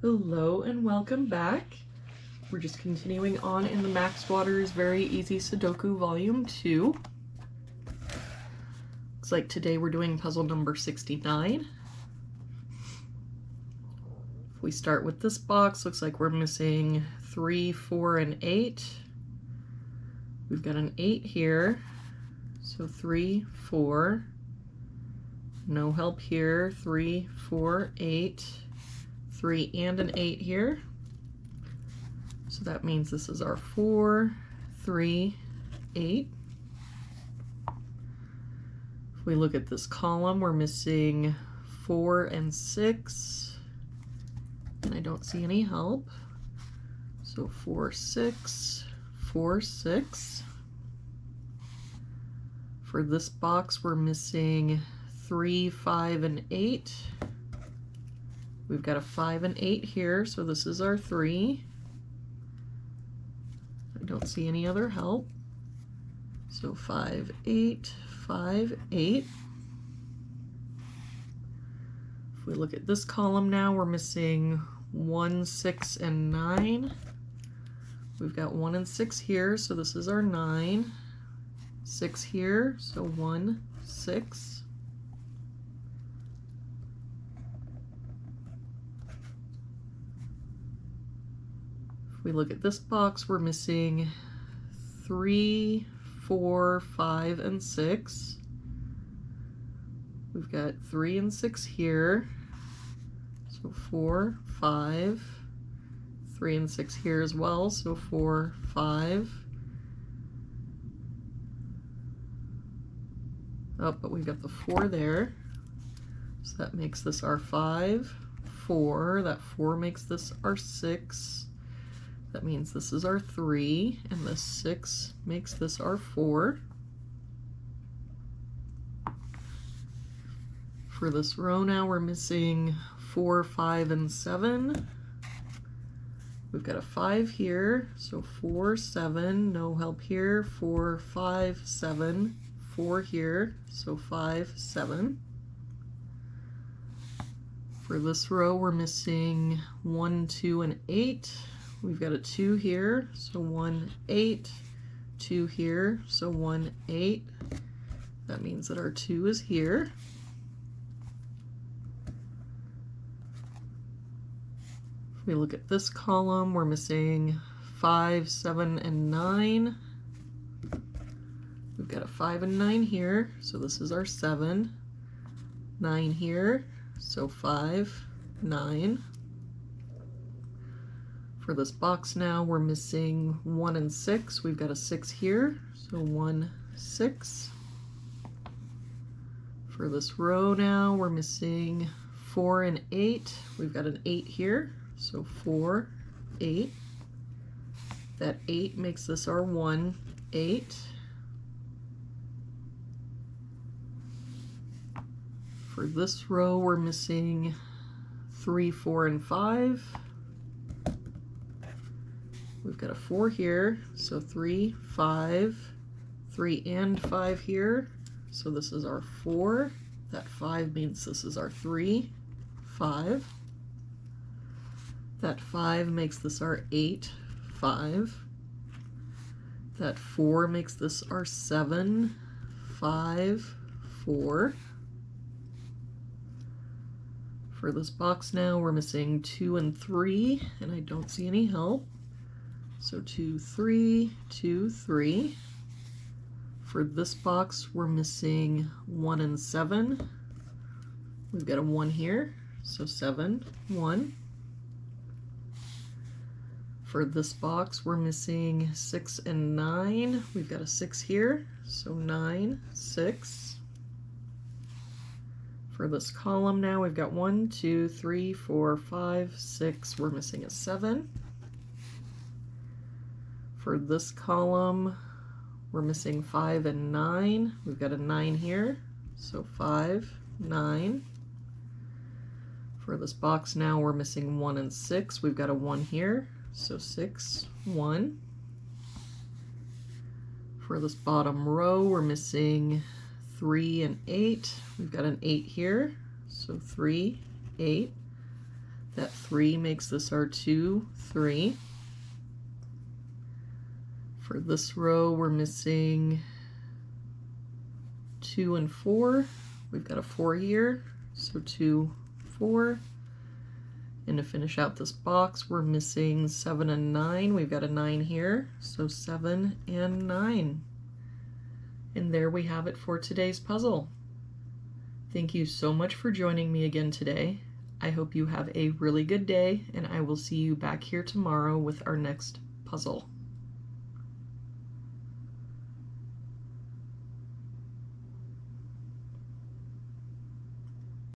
Hello and welcome back. We're just continuing on in the Max Waters Very Easy Sudoku Volume 2. Looks like today we're doing puzzle number 69. If we start with this box, looks like we're missing 3, 4, and 8. We've got an 8 here, so 3, 4. No help here, 3, 4, 8. 3 and an 8 here. So that means this is our 4, 3, 8. If we look at this column, we're missing 4 and 6. And I don't see any help. So 4, 6, 4, 6. For this box, we're missing 3, 5, and 8. We've got a 5 and 8 here, so this is our 3. I don't see any other help. So 5, 8, 5, 8. If we look at this column now, we're missing 1, 6, and 9. We've got 1 and 6 here, so this is our 9. 6 here, so 1, 6. We look at this box, we're missing 3, 4, 5, and 6. We've got 3 and 6 here. So 4, 5. 3 and 6 here as well, so 4, 5. Oh, but we've got the 4 there. So that makes this our 5, 4. That 4 makes this our 6. That means this is our 3, and this 6 makes this our 4. For this row now, we're missing 4, 5, and 7. We've got a 5 here, so 4, 7, no help here, 4, 5, 7, 4 here, so 5, 7. For this row, we're missing 1, 2, and 8. We've got a 2 here, so 1, 8, 2 here, so 1, 8. That means that our 2 is here. If we look at this column, we're missing 5, 7, and 9. We've got a 5 and 9 here, so this is our 7. 9 here, so 5, 9. For this box now, we're missing 1 and 6. We've got a 6 here, so 1, 6. For this row now, we're missing 4 and 8. We've got an 8 here, so 4, 8. That 8 makes this our 1, 8. For this row, we're missing 3, 4, and 5. We've got a 4 here, so 3, 5, 3 and 5 here, so this is our 4. That 5 means this is our 3, 5. That 5 makes this our 8, 5. That 4 makes this our 7, 5, 4. For this box now, we're missing 2 and 3, and I don't see any help. So 2, 3, 2, 3. For this box, we're missing 1 and 7. We've got a 1 here, so 7, 1. For this box, we're missing 6 and 9. We've got a 6 here, so 9, 6. For this column now, we've got 1, 2, 3, 4, 5, 6. We're missing a 7. For this column, we're missing 5 and 9. We've got a 9 here, so 5, 9. For this box now, we're missing 1 and 6. We've got a 1 here, so 6, 1. For this bottom row, we're missing 3 and 8. We've got an 8 here, so 3, 8. That 3 makes this our 2, 3. For this row, we're missing 2 and 4. We've got a 4 here, so 2, 4. And to finish out this box, we're missing 7 and 9. We've got a 9 here, so 7 and 9. And there we have it for today's puzzle. Thank you so much for joining me again today. I hope you have a really good day, and I will see you back here tomorrow with our next puzzle.